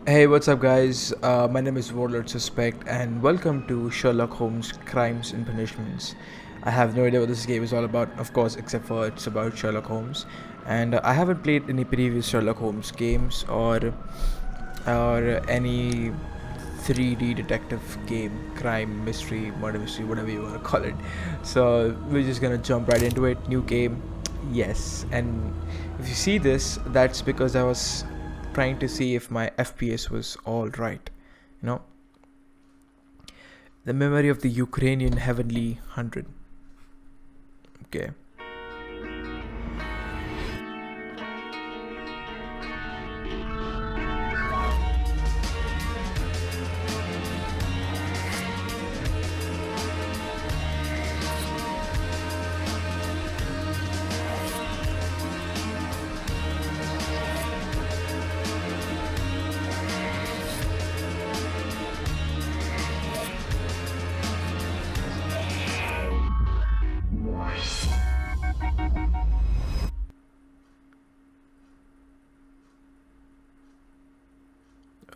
Hey, what's up, guys? My name is Warlord Suspect, and welcome to Sherlock Holmes Crimes and Punishments. I have no idea what this game is all about, of course, except for it's about Sherlock Holmes. And I haven't played any previous Sherlock Holmes games or any 3D detective game, crime, mystery, murder mystery, whatever you want to call it. So we're just gonna jump right into it. New game, yes. And if you see this, that's because I was trying to see if my FPS was all right. You know, the memory of the Ukrainian Heavenly 100. Okay.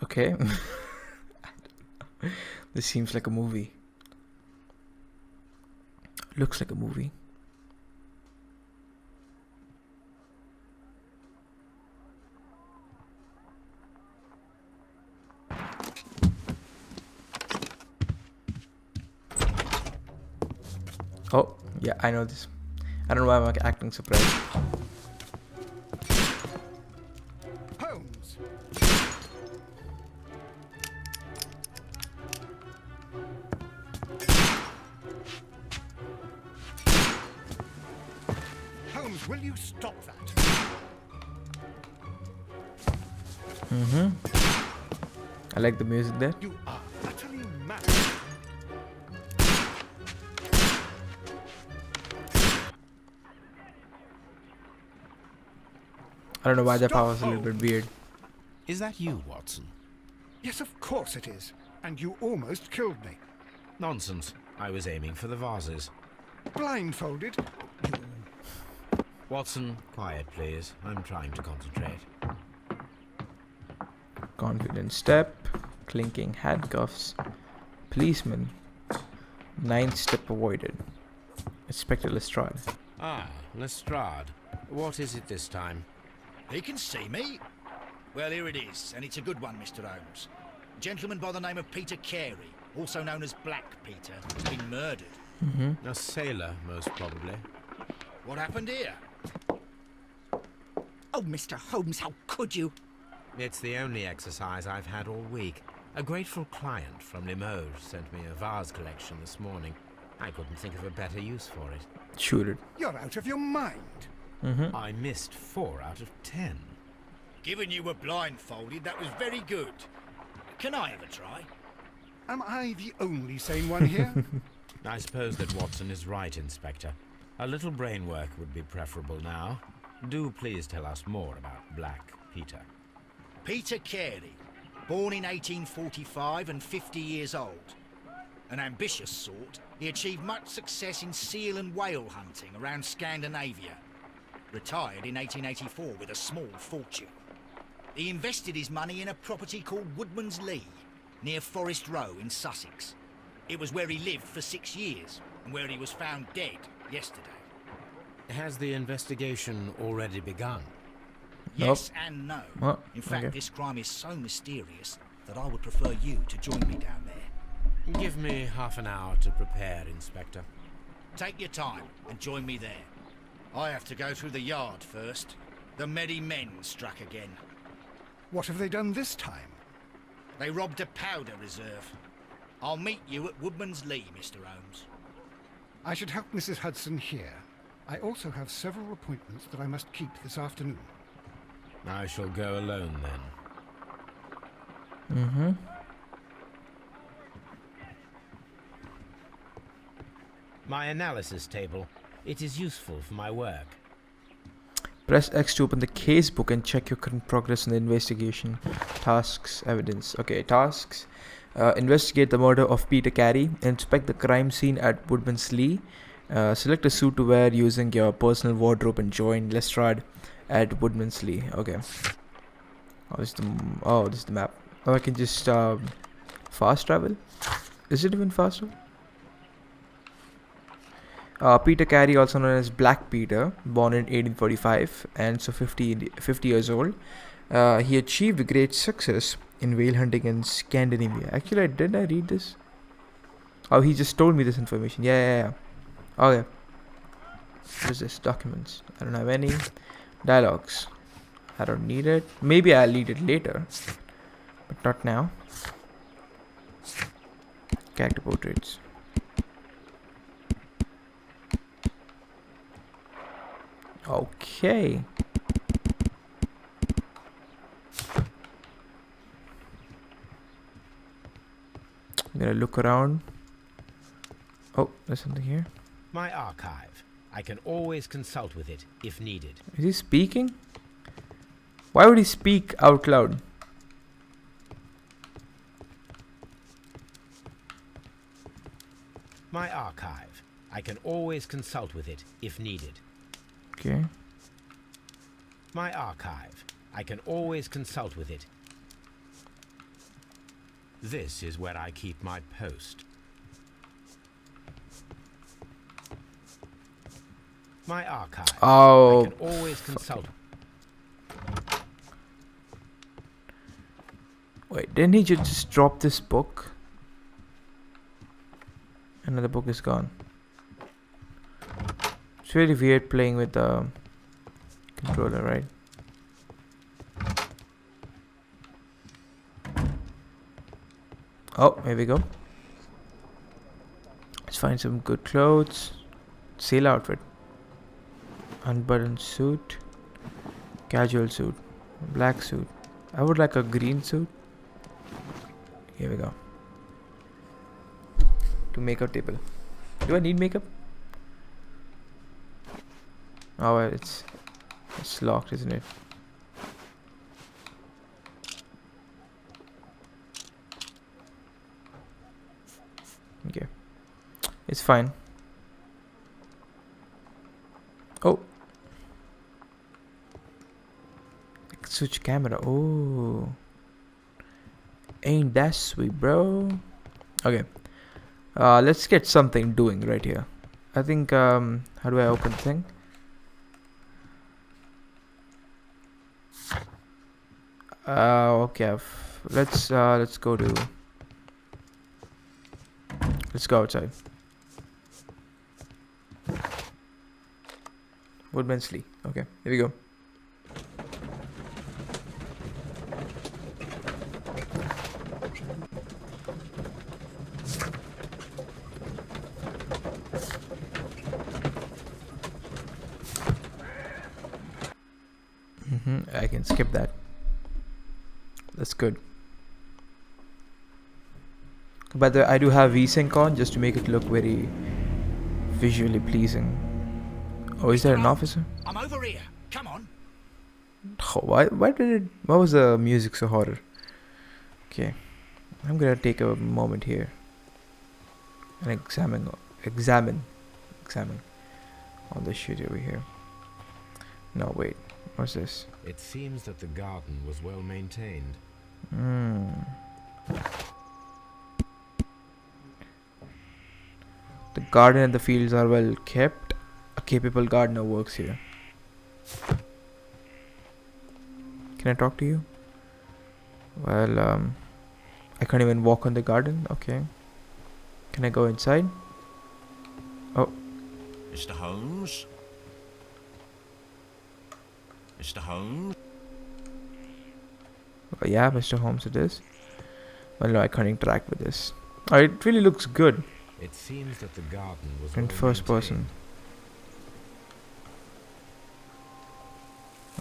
Okay. This seems like a movie. Looks like a movie. Oh, yeah, I know this. I don't know why I'm acting surprised. Holmes! Holmes, will you stop that? I like the music there. You are utterly mad. I don't know why the Stop, power's a little bit Holmes. weird. Is that you, Watson? Yes, of course it is. And you almost killed me. Nonsense. I was aiming for the vases. Blindfolded? Watson, quiet please. I'm trying to concentrate. Confident step, clinking handcuffs, policeman, ninth step avoided. Inspector Lestrade. Ah, Lestrade. What is it this time? He can see me. Well, here it is, and it's a good one, Mr. Holmes. A gentleman by the name of Peter Carey, also known as Black Peter, has been murdered. A sailor, most probably. What happened here? Oh, Mr. Holmes, how could you? It's the only exercise I've had all week. A grateful client from Limoges sent me a vase collection this morning. I couldn't think of a better use for it. Shoot it. You're out of your mind. I missed 4 out of 10. Given you were blindfolded, that was very good. Can I have a try? Am I the only sane one here? I suppose that Watson is right, Inspector. A little brain work would be preferable now. Do please tell us more about Black Peter. Peter Carey, born in 1845 and 50 years old. An ambitious sort, he achieved much success in seal and whale hunting around Scandinavia. Retired in 1884 with a small fortune. He invested his money in a property called Woodman's Lee, near Forest Row in Sussex. It was where he lived for 6 years, and where he was found dead yesterday. Has the investigation already begun? Yes and no. Oh, In fact, okay. this crime is so mysterious that I would prefer you to join me down there. Give me half an hour to prepare, Inspector. Take your time and join me there. I have to go through the yard first. The merry men struck again. What have they done this time? They robbed a powder reserve. I'll meet you at Woodman's Lee, Mr. Holmes. I should help Mrs. Hudson here. I also have several appointments that I must keep this afternoon. I shall go alone then. My analysis table. It is useful for my work. Press X to open the case book and check your current progress in the investigation. Tasks, evidence. Okay, tasks. Investigate the murder of Peter Carey. Inspect the crime scene at Woodman's Lee. Select a suit to wear using your personal wardrobe and join Lestrade at Woodman's Lee. Okay. Oh, this is the map. Or I can just fast travel. Is it even faster? Peter Carey, also known as Black Peter, born in 1845 and so 50 years old. He achieved great success in whale hunting in Scandinavia. Actually, did I read this? Oh, he just told me this information. Yeah. Okay. What is this? Documents. I don't have any. Dialogues. I don't need it. Maybe I'll need it later. But not now. Character portraits. Okay. I'm gonna look around. Oh, there's something here. My archive. I can always consult with it if needed. Is he speaking? Why would he speak out loud? My archive. I can always consult with it if needed. Okay. My archive. I can always consult with it. This is where I keep my post. My archive. Oh. I can always consult. Wait, didn't he just drop this book? Another book is gone. It's really weird playing with the controller, right? Oh, here we go. Let's find some good clothes. Sailor outfit. Unbuttoned suit. Casual suit. Black suit. I would like a green suit. Here we go. To makeup table. Do I need makeup? Oh, well, it's locked, isn't it? Okay, it's fine. Oh, switch camera. Oh, ain't that sweet, bro? Okay. Let's get something doing right here. I think, how do I open the thing? Okay, let's go outside. Woodmansley. Okay, here we go. I can skip that. That's good. By the way, I do have VSync on just to make it look very visually pleasing. Oh, is there an officer? I'm over here. Come on. Oh, why was the music so horror? Okay, I'm gonna take a moment here and examine all this shit over here. No, wait, what's this? It seems that the garden was well maintained. The garden and the fields are well kept. A capable gardener works here. Can I talk to you? Well, I can't even walk on the garden. Okay. Can I go inside? Oh. Mr. Holmes? Mr. Holmes? Yeah, Mr. Holmes it is. Well, no, I can't interact with this. Oh, it really looks good. It seems that the garden was In well first maintained. person.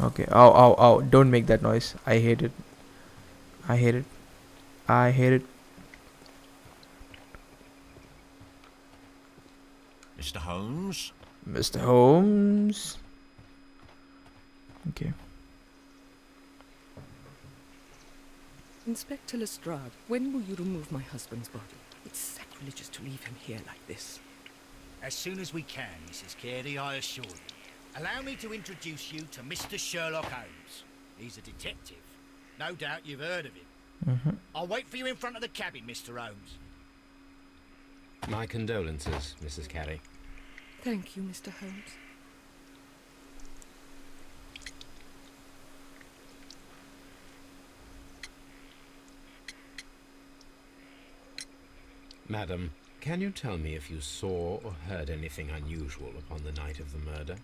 Okay. Oh. Don't make that noise. I hate it. I hate it. Mr. Holmes? Mr. Holmes. Okay. Inspector Lestrade, when will you remove my husband's body? It's sacrilegious to leave him here like this. As soon as we can, Mrs. Carey, I assure you. Allow me to introduce you to Mr. Sherlock Holmes. He's a detective. No doubt you've heard of him. I'll wait for you in front of the cabin, Mr. Holmes. My condolences, Mrs. Carey. Thank you, Mr. Holmes. Madam, can you tell me if you saw or heard anything unusual upon the night of the murder?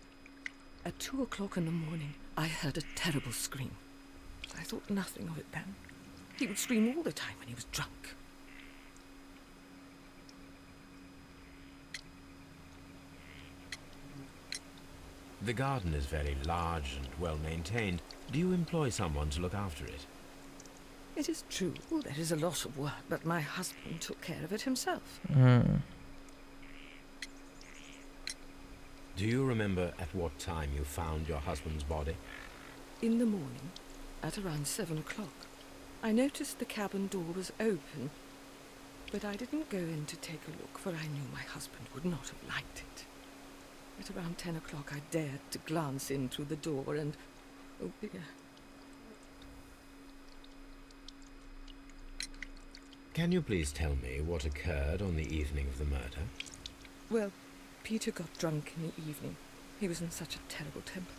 At 2 o'clock in the morning, I heard a terrible scream. I thought nothing of it then. He would scream all the time when he was drunk. The garden is very large and well maintained. Do you employ someone to look after it? It is true, there is a lot of work, but my husband took care of it himself. Do you remember at what time you found your husband's body? In the morning, at around 7 o'clock, I noticed the cabin door was open, but I didn't go in to take a look, for I knew my husband would not have liked it. At around 10 o'clock, I dared to glance in through the door and... oh dear. Can you please tell me what occurred on the evening of the murder? Well, Peter got drunk in the evening. He was in such a terrible temper.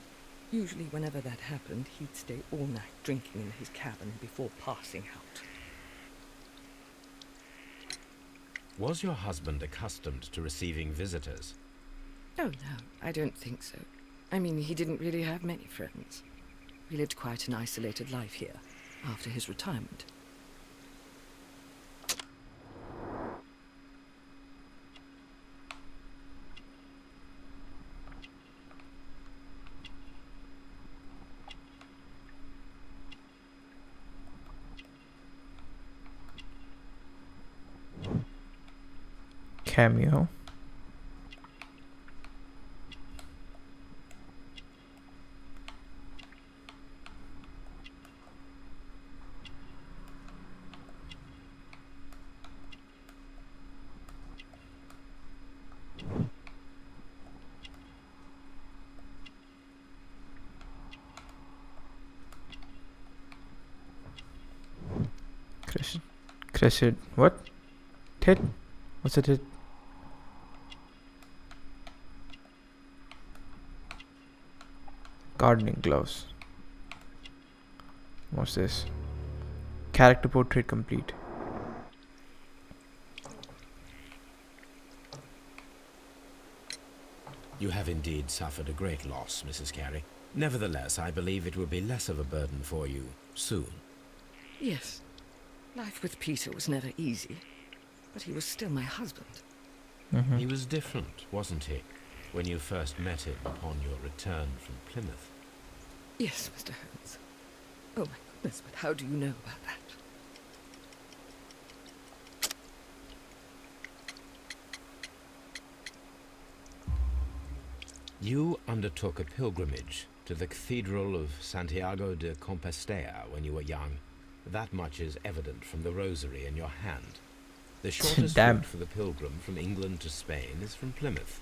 Usually whenever that happened, he'd stay all night drinking in his cabin before passing out. Was your husband accustomed to receiving visitors? Oh, no, I don't think so. I mean, he didn't really have many friends. He lived quite an isolated life here, after his retirement. Cameo. Crescent. What? Tit? What's a tit? Gardening gloves. What's this? Character portrait complete. You have indeed suffered a great loss, Mrs. Carey. Nevertheless, I believe it will be less of a burden for you soon. Yes. Life with Peter was never easy, but he was still my husband. He was different, wasn't he, when you first met him upon your return from Plymouth? Yes, Mr. Holmes. Oh my goodness, but how do you know about that? You undertook a pilgrimage to the Cathedral of Santiago de Compostela when you were young. That much is evident from the rosary in your hand. The shortest Damn. route for the pilgrim from England to Spain is from Plymouth.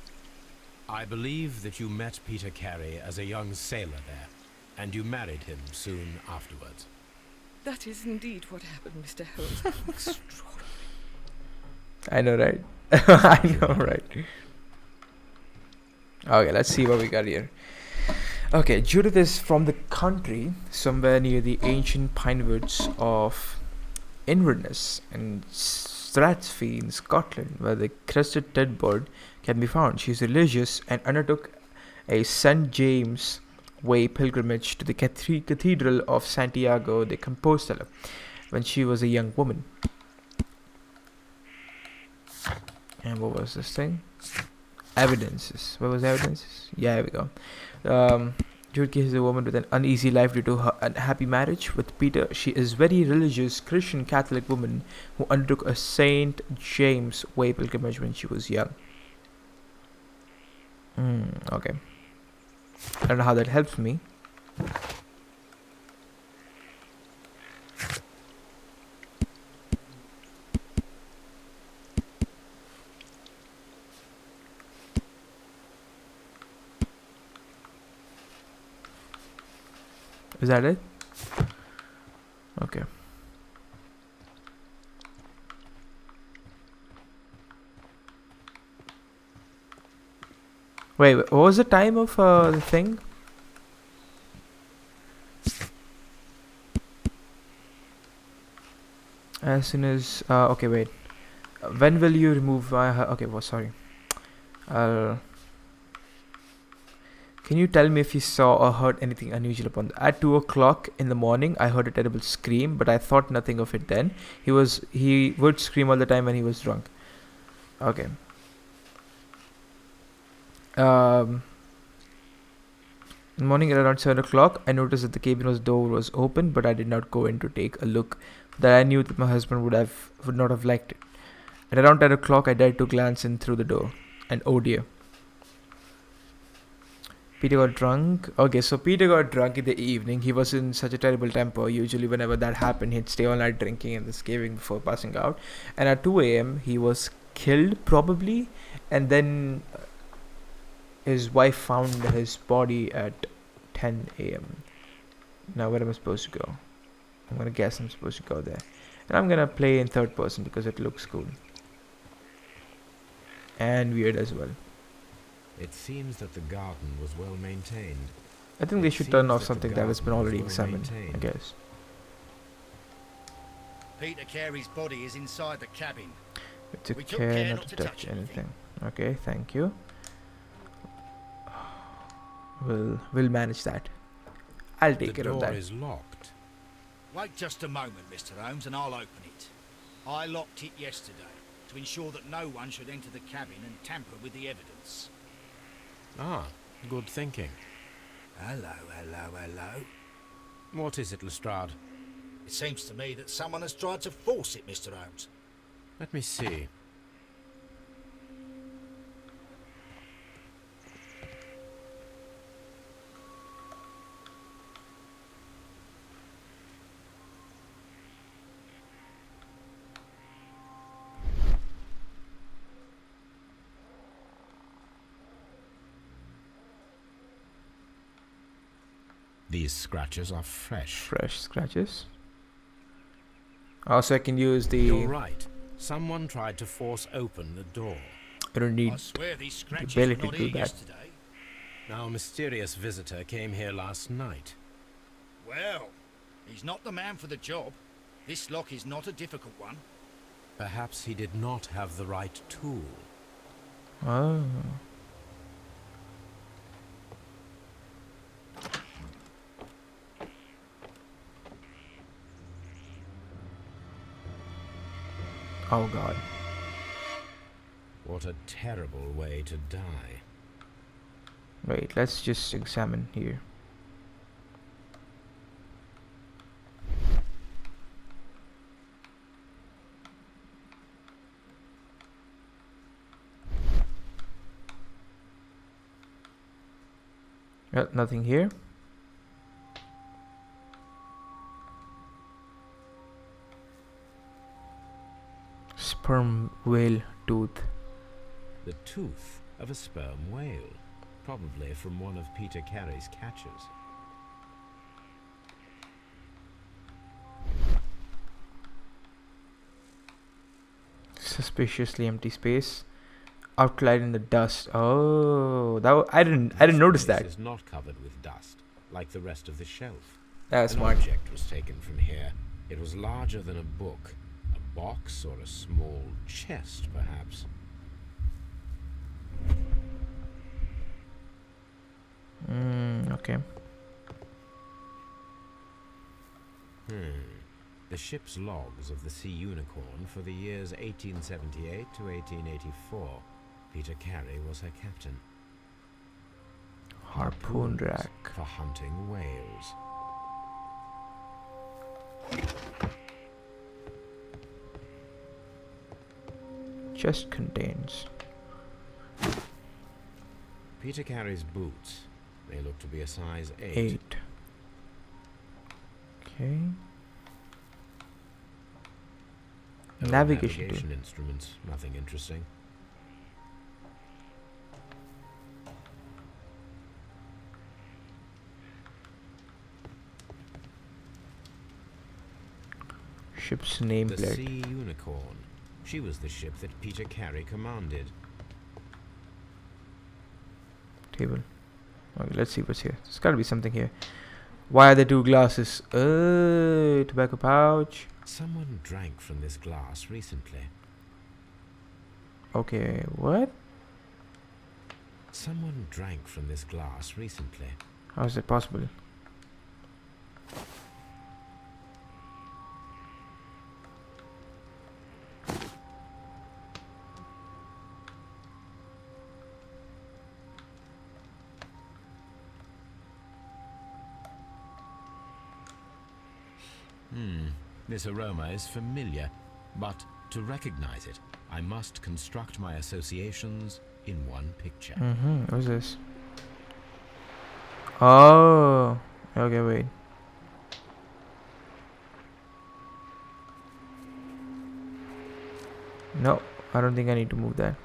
I believe that you met Peter Carey as a young sailor there, and you married him soon afterwards. That is indeed what happened, Mr. Holmes. How extraordinary. I know, right? I know, right? Okay, let's see what we got here. Okay, Judith is from the country, somewhere near the ancient pine woods of Inverness and Strathspey in Scotland, where the crested ted bird can be found. She is religious and undertook a St. James Way pilgrimage to the Cathedral of Santiago de Compostela when she was a young woman. And what was this thing? Evidences. What was evidences? Yeah, here we go. Jude is a woman with an uneasy life due to her unhappy marriage with Peter. She is very religious Christian Catholic woman who undertook a St. James Way pilgrimage when she was young. Okay. I don't know how that helps me. Is that it? Okay. Wait, what was the time of the thing? As soon as okay, wait. When will you remove my? Okay, well, sorry. I'll. Can you tell me if you saw or heard anything unusual at 2 o'clock in the morning? I heard a terrible scream, but I thought nothing of it then. He would scream all the time when he was drunk. Okay. In the morning at around 7 o'clock, I noticed that the cabin door was open, but I did not go in to take a look. That I knew that my husband would not have liked it. At around 10 o'clock, I dared to glance in through the door, and oh dear. Peter got drunk. Okay, so Peter got drunk in the evening. He was in such a terrible temper. Usually, whenever that happened, he'd stay all night drinking and escaping before passing out. And at 2 a.m., he was killed, probably. And then his wife found his body at 10 a.m. Now, where am I supposed to go? I'm gonna guess I'm supposed to go there. And I'm gonna play in third person because it looks cool. And weird as well. It seems that the garden was well maintained. I think they should turn off something that has been already examined, I guess. Peter Carey's body is inside the cabin. We took care not to touch anything. Okay, thank you. We'll manage that. I'll take care of that. The door is locked. Wait just a moment, Mr. Holmes, and I'll open it. I locked it yesterday to ensure that no one should enter the cabin and tamper with the evidence. Ah, good thinking. Hello, hello, hello. What is it, Lestrade? It seems to me that someone has tried to force it, Mr. Holmes. Let me see. These scratches are fresh. Fresh scratches. Also, I can use the. You're right. Someone tried to force open the door. I don't need I swear these the scratches were ability not to here do that. yesterday. Now, a mysterious visitor came here last night. Well, he's not the man for the job. This lock is not a difficult one. Perhaps he did not have the right tool. Oh. Oh God. What a terrible way to die. Wait, let's just examine here. Nothing here. Sperm whale tooth. The tooth of a sperm whale, probably from one of Peter Carey's catches. Suspiciously empty space. Outlined in the dust. Oh, I didn't notice that. This is not covered with dust, like the rest of the shelf. That's An smart. object was taken from here. It was larger than a book. A box or a small chest, perhaps. Okay. The ship's logs of the Sea Unicorn for the years 1878 to 1884. Peter Carey was her captain. Harpoon rack. For hunting whales. Chest contains. Peter Carey's boots. They look to be a size 8. 8. Okay. No Navigation tool. instruments. Nothing interesting. Ship's The nameplate. Sea Unicorn. She was the ship that Peter Carey commanded. table. Okay, let's see what's here. There's gotta be something here. Why are there two glasses? Tobacco pouch. Someone drank from this glass recently. Okay, what? Someone drank from this glass recently. How is that possible? This aroma is familiar, but to recognize it, I must construct my associations in one picture. What's this? Oh, okay, wait. No, I don't think I need to move that.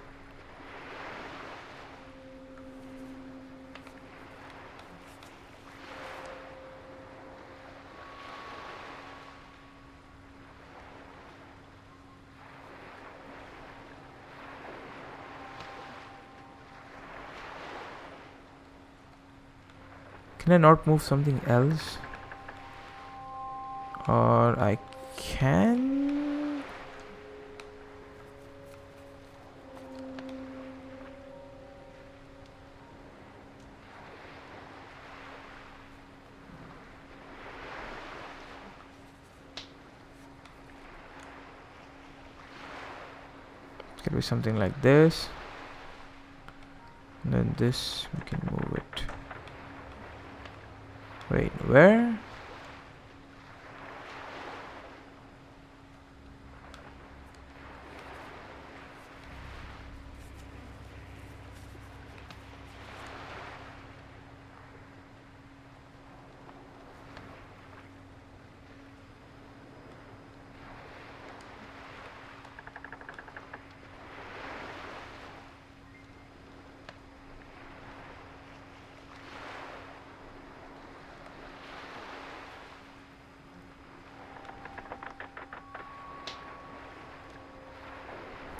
Can I not move something else? Or I can? It could be something like this. And then this, we can move it. Wait, where?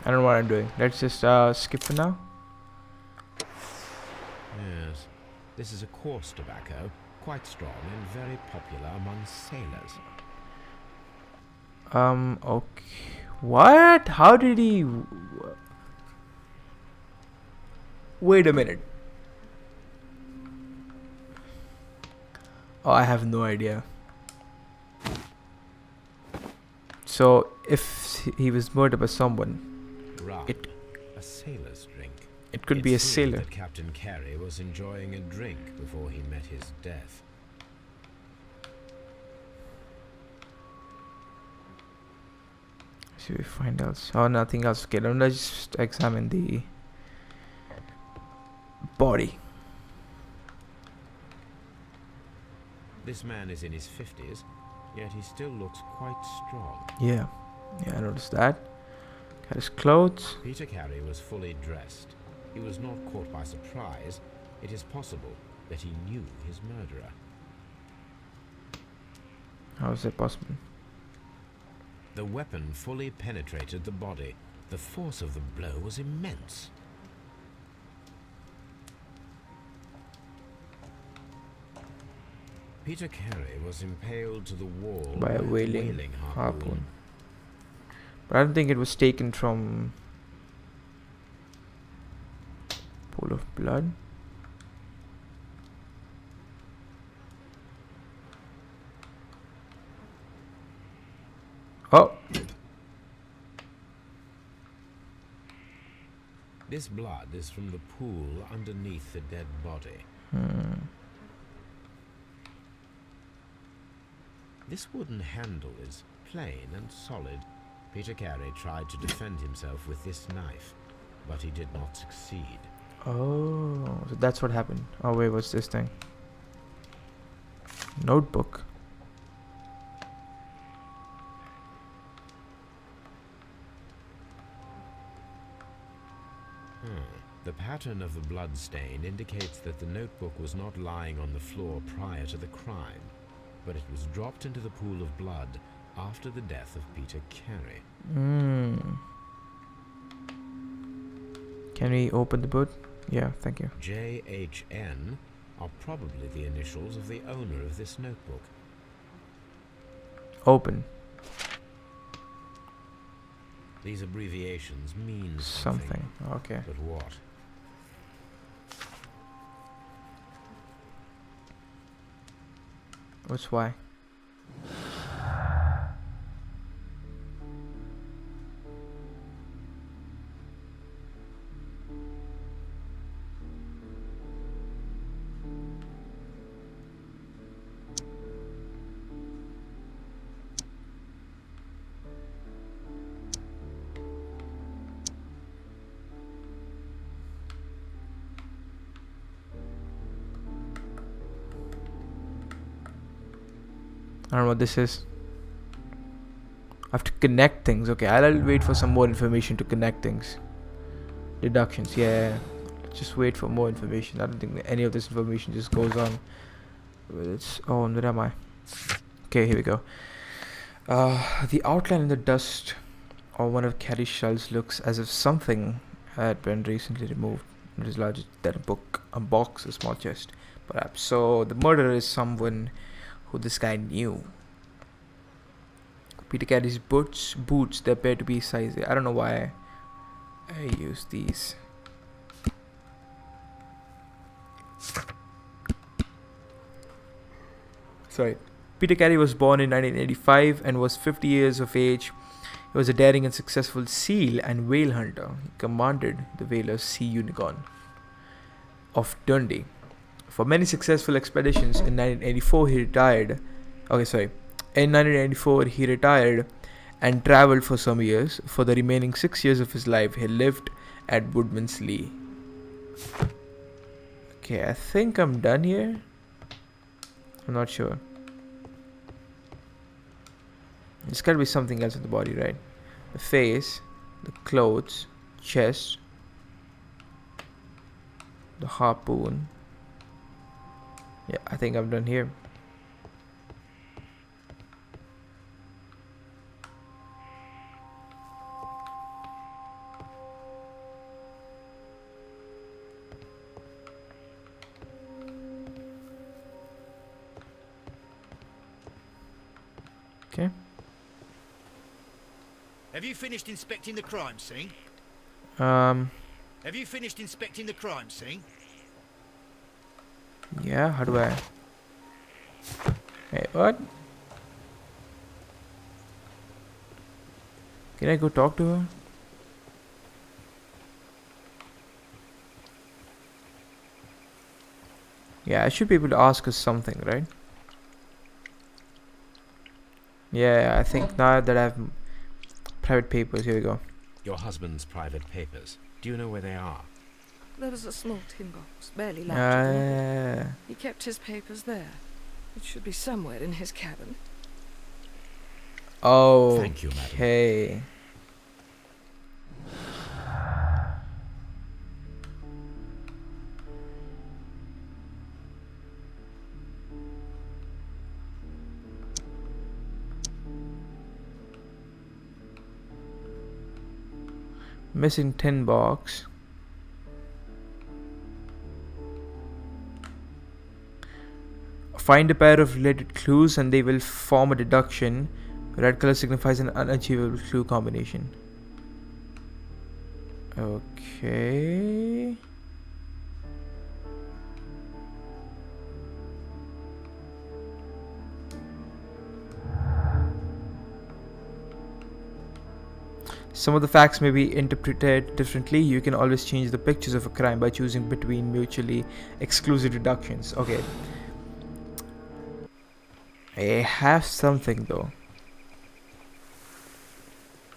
I don't know what I'm doing. Let's just skip for now. Yes, this is a coarse tobacco, quite strong and very popular among sailors. Okay. What? How did he... Wait a minute. Oh, I have no idea. So, if he was murdered by someone, Rum, It- a sailor's drink. it could be a It seemed sailor. that Captain Carey was enjoying a drink before he met his death. See if we find else. Oh, nothing else. Okay, let's just examine the body. This man is in his 50s, yet he still looks quite strong. Yeah, I noticed that. Got his clothes. Peter Carey was fully dressed. He was not caught by surprise. It is possible that he knew his murderer. How is that possible? The weapon fully penetrated the body. The force of the blow was immense. Peter Carey was impaled to the wall By a whaling harpoon. harpoon. But I don't think it was taken from pool of blood. Oh, This blood is from the pool underneath the dead body. This wooden handle is plain and solid. Peter Carey tried to defend himself with this knife, but he did not succeed. oh, so that's what happened. Oh wait, what's this thing? Notebook. The pattern of the blood stain indicates that the notebook was not lying on the floor prior to the crime, but it was dropped into the pool of blood after the death of Peter Carey. Can we open the book? Yeah, thank you. JHN are probably the initials of the owner of this notebook. Open. These abbreviations mean Something. Okay. But what? What's why? I don't know what this is. I have to connect things. Okay, I'll wait for some more information to connect things. Deductions, yeah. Just wait for more information. I don't think that any of this information just goes on. It's where am I? Okay, here we go. The outline in the dust of one of Carrie's shells looks as if something had been recently removed. It is larger than a book, a box, a small chest, perhaps. So the murderer is someone who this guy knew. Peter Carey's boots, they appear to be size. I don't know why I use these. Sorry. Peter Carey was born in 1985 and was 50 years of age. He was a daring and successful seal and whale hunter. He commanded the whaler Sea Unicorn of Dundee. For many successful expeditions, in 1984 he retired. In 1994 he retired and travelled for some years. For the remaining 6 years of his life, he lived at Woodman's Lee. Okay, I think I'm done here. I'm not sure. There's gotta be something else in the body, right? The face, the clothes, chest, the harpoon. Yeah, I think I'm done here. Okay. Have you finished inspecting the crime scene? Um. Have you finished inspecting the crime scene? Yeah. How do I? Hey, what? Can I go talk to her? Yeah, I should be able to ask her something, right? Yeah, I think now that I have private papers, here we go. Your husband's private papers. Do you know where they are? There was a small tin box, barely larger than a book. Yeah. He kept his papers there. It should be somewhere in his cabin. Oh. Thank you, madam. Okay. Missing tin box. Find a pair of related clues and they will form a deduction. Red color signifies an unachievable clue combination. Okay. Some of the facts may be interpreted differently. You can always change the pictures of a crime by choosing between mutually exclusive deductions. Okay. I have something though.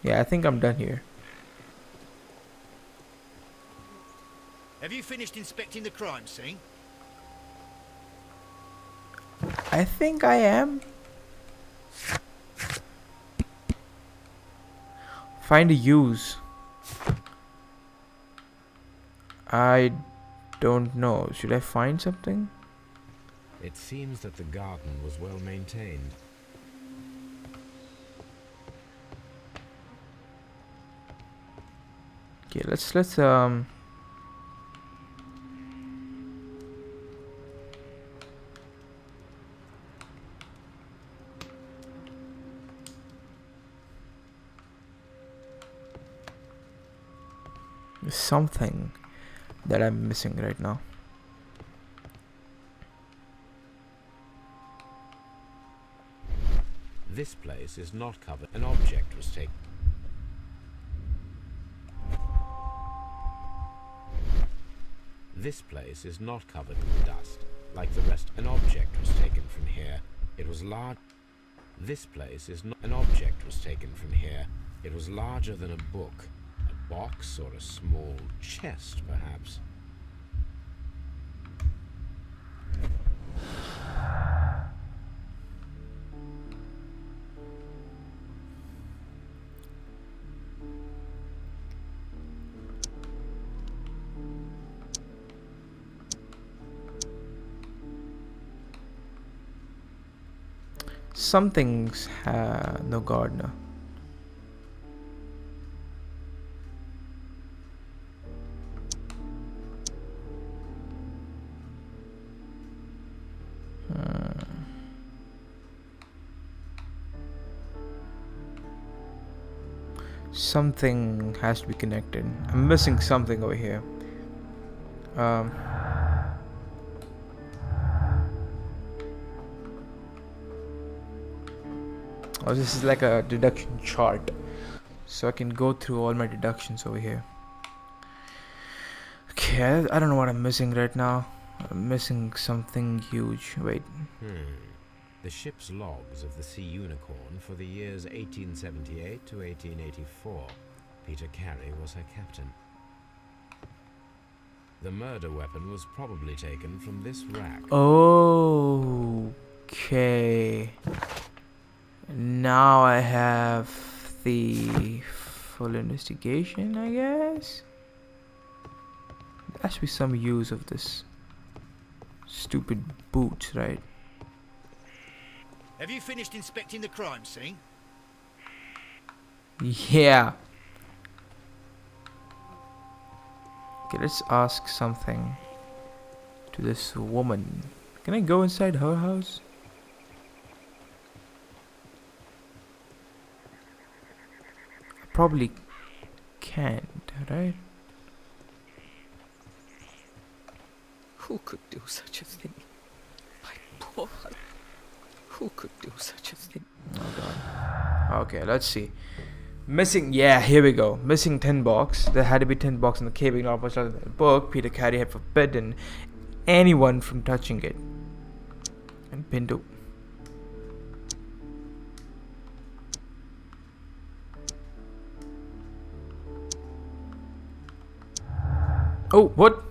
Yeah, I think I'm done here. Have you finished inspecting the crime scene? I think I am. Find a use. I don't know. Should I find something? It seems that the garden was well maintained. Okay, let's There's something that I'm missing right now. This place is not covered. An object was taken. This place is not covered with dust, like the rest. An object was taken from here. It was large. This place is not. An object was taken from here. It was larger than a book, a box or a small chest, perhaps. Something's no gardener. Something has to be connected. I'm missing something over here. Oh, this is like a deduction chart, so I can go through all my deductions over here. Okay, I don't know what I'm missing right now. I'm missing something huge. Wait. The ship's logs of the Sea Unicorn for the years 1878 to 1884. Peter Carey was her captain. The murder weapon was probably taken from this rack. Okay. Now I have the full investigation, I guess. There has to be some use of this stupid boot, right? Have you finished inspecting the crime scene? Yeah. Okay, let's ask something to this woman. Can I go inside her house? I probably can't, right? Who could do such a thing? My poor husband. Who could do such a thing? Oh god. Okay, let's see. Missing, yeah, here we go. Missing tin box. There had to be tin box in the cave, not much other than the book. Peter Carey had forbidden anyone from touching it. And Pinto. Oh, what?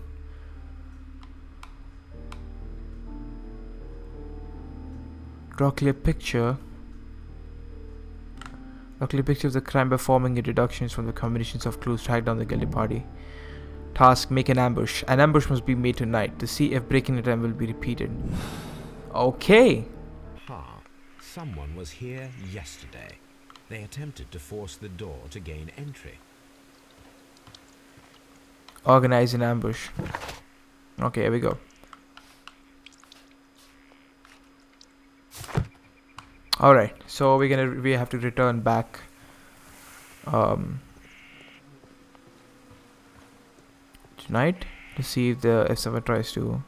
Draw clear picture. A clear picture of the crime by forming deductions from the combinations of clues. Track down the guilty party. Task: make an ambush. An ambush must be made tonight to see if breaking the time will be repeated. Okay. Someone was here yesterday. They attempted to force the door to gain entry. Organize an ambush. Okay, here we go. Alright, so we have to return back tonight to see if someone tries to.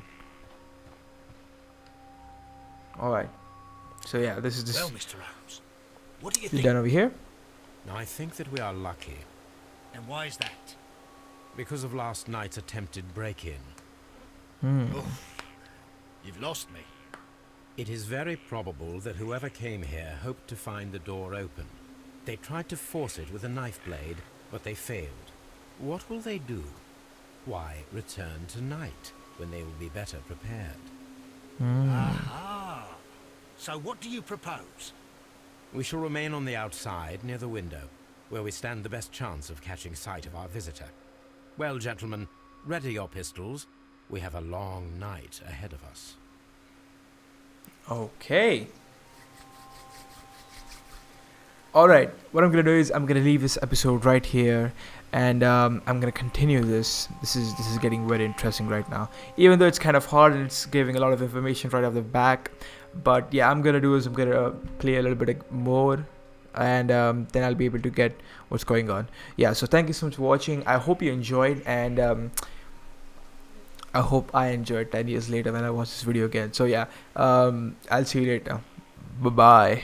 Alright. So yeah, this is this. Well, Mr. Holmes, what do you You think? done over here? Now, I think that we are lucky And why is that? because of last night's attempted break-in. Oh, you've lost me. It is very probable that whoever came here hoped to find the door open. They tried to force it with a knife blade, but they failed. What will they do? Why, return tonight, when they will be better prepared. Aha! So what do you propose? We shall remain on the outside, near the window, where we stand the best chance of catching sight of our visitor. Well, gentlemen, ready your pistols. We have a long night ahead of us. Okay. Alright, what I'm gonna do is I'm gonna leave this episode right here, and I'm gonna continue this. This is getting very interesting right now, even though it's kind of hard and it's giving a lot of information right off the back. But yeah, I'm gonna play a little bit more and then I'll be able to get what's going on. Yeah, so thank you so much for watching. I hope you enjoyed, and I hope I enjoyed 10 years later when I watch this video again. So yeah, I'll see you later. Bye bye.